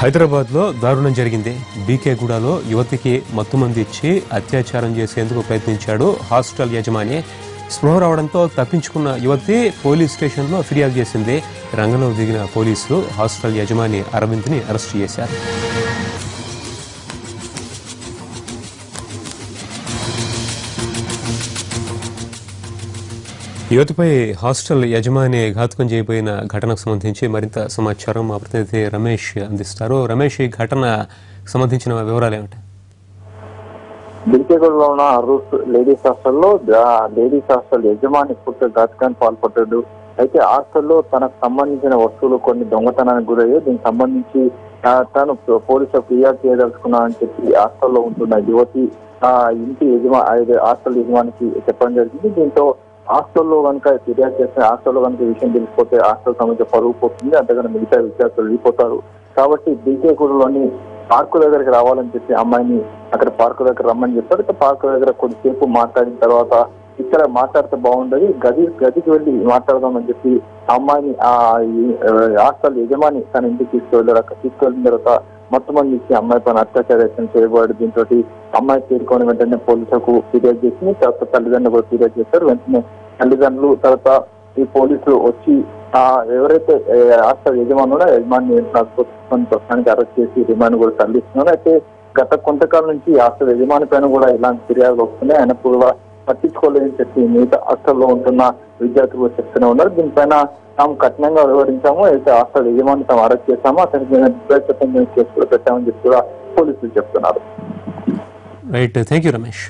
హైదరాబాద్లో దారుణం జరిగింది. బీకేగూడలో యువతికి మత్తుమందు ఇచ్చి అత్యాచారం చేసేందుకు ప్రయత్నించాడు హాస్టల్ యజమాని. స్పృహ రావడంతో తప్పించుకున్న యువతి పోలీస్ స్టేషన్లో ఫిర్యాదు చేసింది. రంగంలో దిగిన పోలీసులు హాస్టల్ యజమాని అరవింద్ని అరెస్టు చేశారు. యువతిపై హాస్టల్ యజమాని ఘాతుకం చేయబోయిన ఘటనకు సంబంధించి మరింత సమాచారం మా ప్రతినిధి రమేష్ అందిస్తారు. రమేష్, ఈ ఘటన సంబంధించిన వివరాలు ఏమిటి? బిల్కేగూడలో ఉన్న అరూస్ లేడీస్ హాస్టల్ యజమాని పూర్తిగా ఘాతుకానికి పాల్పడ్డాడు. అయితే హాస్టల్లో తనకు సంబంధించిన వస్తువులు కొన్ని దొంగతనానికి గురయ్యాయి. దీనికి సంబంధించి తను పోలీసులకు ఫిర్యాదు చేయదలుచుకున్నానని చెప్పి హాస్టల్లో ఉంటున్న యువతి ఇంటి హాస్టల్ యజమానికి చెప్పడం జరిగింది. దీంతో హాస్టల్లో కనుక ఫిర్యాదు చేస్తే హాస్టల్లో కనుక విషయం తెలిసిపోతే హాస్టల్ సమస్య పరుగు పోతుంది, అంతకన్నా మిగతా విద్యార్థులు వెళ్ళిపోతారు. కాబట్టి బీకేగూడలోని పార్కు దగ్గరికి రావాలని చెప్పి అమ్మాయిని అక్కడ పార్కు దగ్గర రమ్మని చెప్పారు. పార్కు దగ్గర కొద్దిసేపు మాట్లాడిన తర్వాత ఇక్కడ మాట్లాడితే బాగుండదు, గదికి వెళ్ళి మాట్లాడదామని చెప్పి అమ్మాయిని హాస్టల్ యజమాని తన ఇంటికి తీసుకువెళ్ళారు. అక్కడ తీసుకువెళ్ళిన తర్వాత మొత్తం మంది ఇచ్చి అమ్మాయి పైన అత్యాచారం చేయబడి దీంతో అమ్మాయి చేరుకొని వెంటనే పోలీసులకు ఫిర్యాదు చేసింది. తర్వాత తల్లిదండ్రులు కూడా ఫిర్యాదు చేశారు. వెంటనే తల్లిదండ్రులు తర్వాత ఈ పోలీసులు వచ్చి ఎవరైతే హాస్టల్ యజమాని ప్రస్తుతానికి అరెస్ట్ చేసి రిమాండ్ కూడా తరలిస్తున్నారు. అయితే గత కొంతకాలం నుంచి హాస్టల్ యజమాని పైన కూడా ఇలాంటి ఫిర్యాదులు వస్తున్నాయి. ఆయన కూడా పట్టించుకోలేదని చెప్పి మిగతా హాస్టల్లో ఉంటున్న విద్యార్థులు చెప్తూనే ఉన్నారు. దీనిపైన తాము కఠినంగా వివరించాము, అయితే హాస్టల్ యజమాని తాము అరెస్ట్ చేశాము, అతనికి కేసు కూడా పెట్టామని చెప్పి కూడా పోలీసులు చెప్తున్నారు. Right, thank you Ramesh.